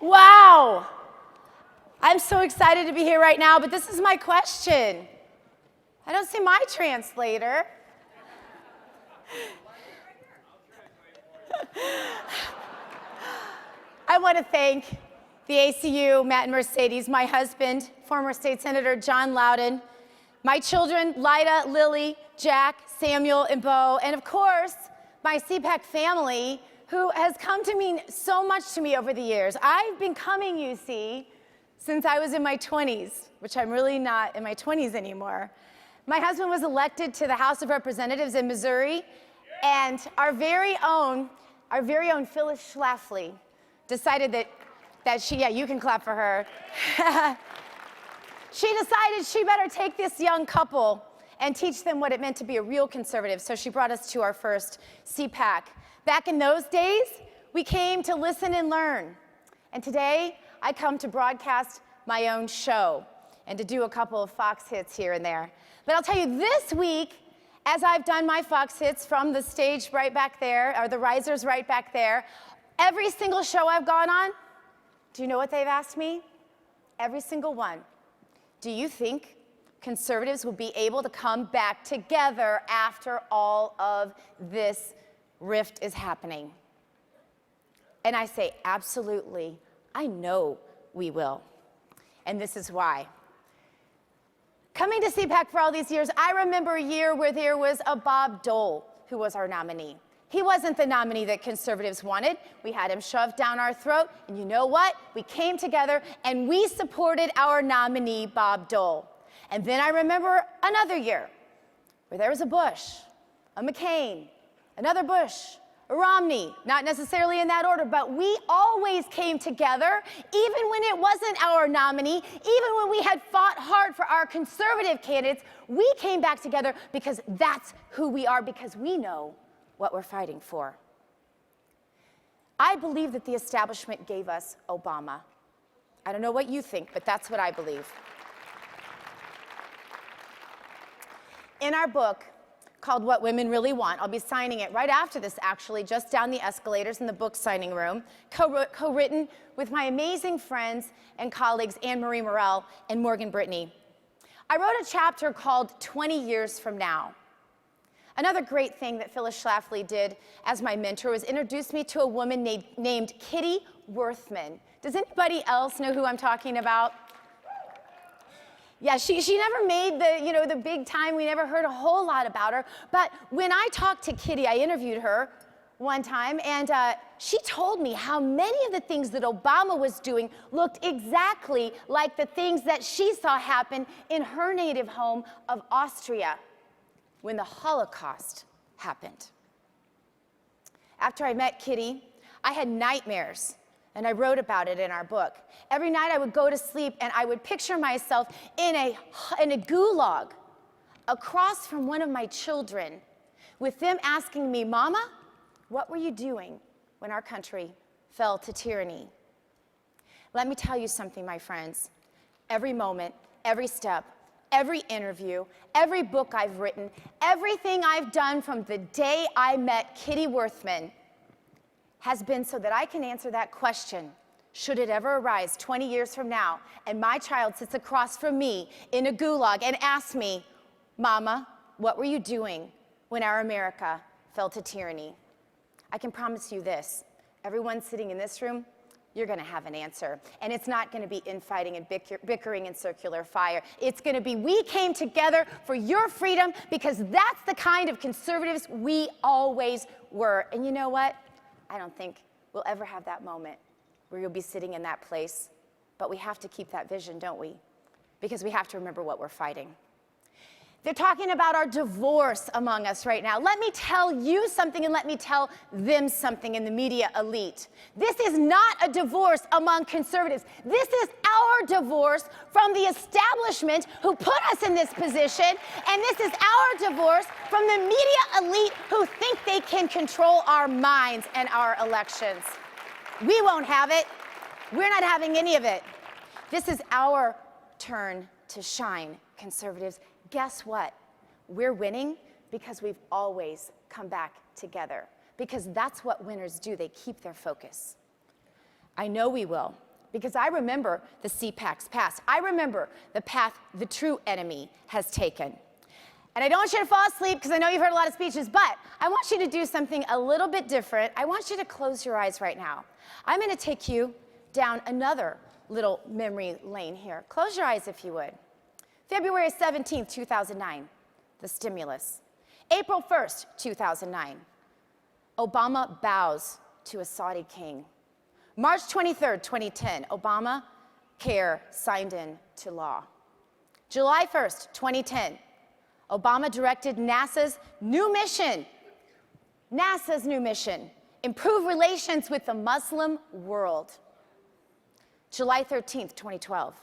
Wow. I'm so excited to be here right now, but this is my question. I don't see my translator. I want to thank the ACU, Matt and Mercedes, my husband, former State Senator Gina Loudon, my children, Lyda, Lily, Jack, Samuel, and Bo, and of course, my CPAC family, who has come to mean so much to me over the years. I've been coming, you see, since I was in my 20s, which I'm really not in my 20s anymore. My husband was elected to the House of Representatives in Missouri, and our very own Phyllis Schlafly decided that she, yeah, you can clap for her. She decided she better take this young couple and teach them what it meant to be a real conservative, so she brought us to our first CPAC. Back in those days, we came to listen and learn. And today, I come to broadcast my own show and to do a couple of Fox hits here and there. But I'll tell you, this week, as I've done my Fox hits from the stage right back there, or the risers right back there, every single show I've gone on, do you know what they've asked me? Every single one. Do you think conservatives will be able to come back together after all of this rift is happening? And I say, absolutely. I know we will. And this is why. Coming to CPAC for all these years, I remember a year where there was a Bob Dole who was our nominee. He wasn't the nominee that conservatives wanted. We had him shoved down our throat, and you know what? We came together and we supported our nominee, Bob Dole. And then I remember another year where there was a Bush, a McCain, another Bush, a Romney, not necessarily in that order, but we always came together, even when it wasn't our nominee, even when we had fought hard for our conservative candidates, we came back together because that's who we are, because we know what we're fighting for. I believe that the establishment gave us Obama. I don't know what you think, but that's what I believe. In our book, called What Women Really Want. I'll be signing it right after this, actually, just down the escalators in the book signing room, co-written with my amazing friends and colleagues, Anne Marie Morell and Morgan Brittany. I wrote a chapter called 20 Years From Now. Another great thing that Phyllis Schlafly did as my mentor was introduce me to a woman named Kitty Worthman. Does anybody else know who I'm talking about? Yeah, she never made the big time. We never heard a whole lot about her. But when I talked to Kitty, I interviewed her one time, and she told me how many of the things that Obama was doing looked exactly like the things that she saw happen in her native home of Austria when the Holocaust happened. After I met Kitty, I had nightmares. And I wrote about it in our book. Every night I would go to sleep and I would picture myself in a gulag across from one of my children, with them asking me, Mama, what were you doing when our country fell to tyranny? Let me tell you something, my friends. Every moment, every step, every interview, every book I've written, everything I've done from the day I met Kitty Worthman has been so that I can answer that question, should it ever arise 20 years from now, and my child sits across from me in a gulag and asks me, Mama, what were you doing when our America fell to tyranny? I can promise you this, everyone sitting in this room, you're gonna have an answer. And it's not gonna be infighting and bickering and circular fire. It's gonna be, we came together for your freedom because that's the kind of conservatives we always were. And you know what? I don't think we'll ever have that moment where you'll be sitting in that place. But we have to keep that vision, don't we? Because we have to remember what we're fighting. They're talking about our divorce among us right now. Let me tell you something and let me tell them something in the media elite. This is not a divorce among conservatives. This is our divorce from the establishment who put us in this position, and this is our divorce from the media elite who think they can control our minds and our elections. We won't have it. We're not having any of it. This is our turn to shine, conservatives. Guess what? We're winning because we've always come back together. Because that's what winners do. They keep their focus. I know we will. because I remember the CPAC's past. I remember the path the true enemy has taken. And I don't want you to fall asleep because I know you've heard a lot of speeches, but I want you to do something a little bit different. I want you to close your eyes right now. I'm going to take you down another little memory lane here. Close your eyes if you would. February 17th, 2009, the stimulus. April 1st, 2009, Obama bows to a Saudi king. March 23rd, 2010, Obamacare signed into law. July 1st, 2010, Obama directed NASA's new mission, improve relations with the Muslim world. July 13th, 2012,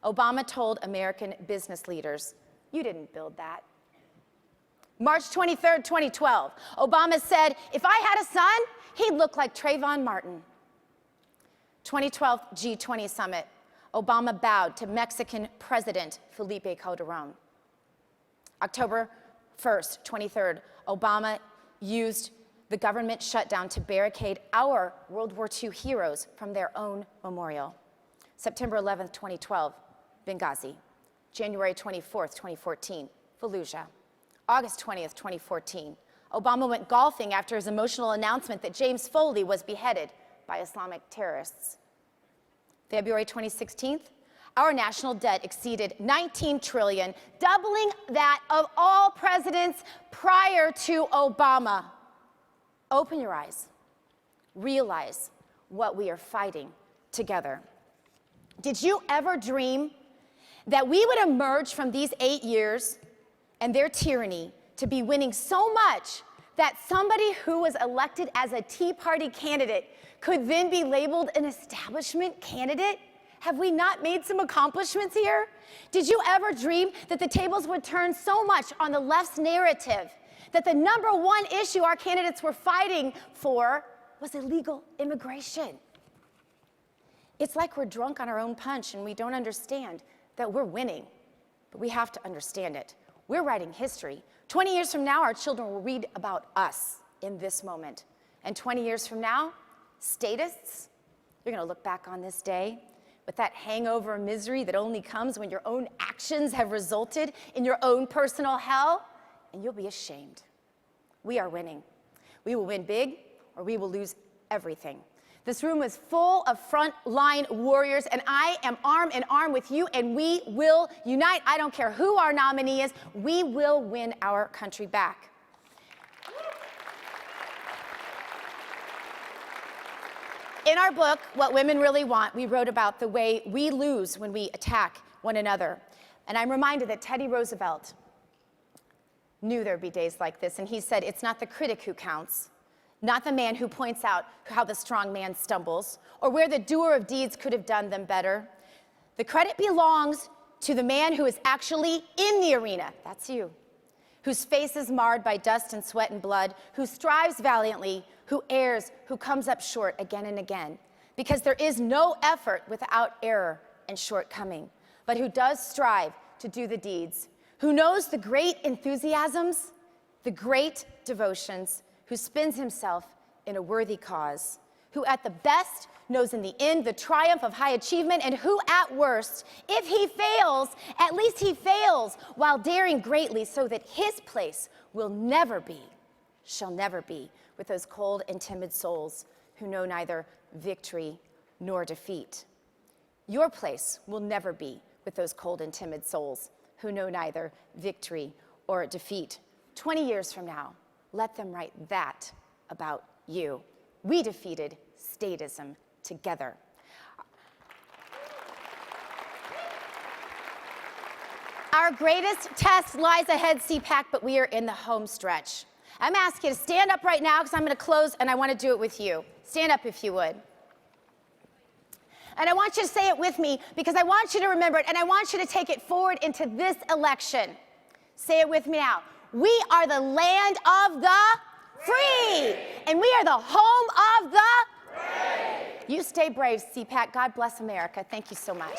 Obama told American business leaders, you didn't build that. March 23rd, 2012, Obama said, if I had a son, he'd look like Trayvon Martin. 2012 G20 summit, Obama bowed to Mexican President Felipe Calderón. October 1st, 23rd, Obama used the government shutdown to barricade our World War II heroes from their own memorial. September 11th, 2012, Benghazi. January 24th, 2014, Fallujah. August 20th, 2014, Obama went golfing after his emotional announcement that James Foley was beheaded by Islamic terrorists. February 2016, our national debt exceeded $19 trillion, doubling that of all presidents prior to Obama. Open your eyes. Realize what we are fighting together. Did you ever dream that we would emerge from these 8 years and their tyranny to be winning so much that somebody who was elected as a Tea Party candidate could then be labeled an establishment candidate? Have we not made some accomplishments here? Did you ever dream that the tables would turn so much on the left's narrative that the #1 issue our candidates were fighting for was illegal immigration? It's like we're drunk on our own punch and we don't understand that we're winning, but we have to understand it. We're writing history. 20 years from now, our children will read about us in this moment. And 20 years from now, statists, you're gonna look back on this day with that hangover misery that only comes when your own actions have resulted in your own personal hell, and you'll be ashamed. We are winning. We will win big, or we will lose everything. This room is full of frontline warriors, and I am arm in arm with you, and we will unite. I don't care who our nominee is. We will win our country back. In our book, What Women Really Want, we wrote about the way we lose when we attack one another. And I'm reminded that Teddy Roosevelt knew there'd be days like this, and he said, it's not the critic who counts, not the man who points out how the strong man stumbles, or where the doer of deeds could have done them better. The credit belongs to the man who is actually in the arena, that's you, whose face is marred by dust and sweat and blood, who strives valiantly, who errs, who comes up short again and again. Because there is no effort without error and shortcoming, but who does strive to do the deeds, who knows the great enthusiasms, the great devotions, who spends himself in a worthy cause, who at the best knows in the end the triumph of high achievement, and who at worst, if he fails, at least he fails while daring greatly, so that his place will never be, shall never be, with those cold and timid souls who know neither victory nor defeat. Your place will never be with those cold and timid souls who know neither victory or defeat. 20 years from now, let them write that about you. We defeated statism together. Our greatest test lies ahead, CPAC, but we are in the home stretch. I'm asking you to stand up right now because I'm going to close and I want to do it with you. Stand up if you would. And I want you to say it with me because I want you to remember it and I want you to take it forward into this election. Say it with me now. We are the land of the free, and we are the home of the brave. You stay brave, CPAC. God bless America. Thank you so much.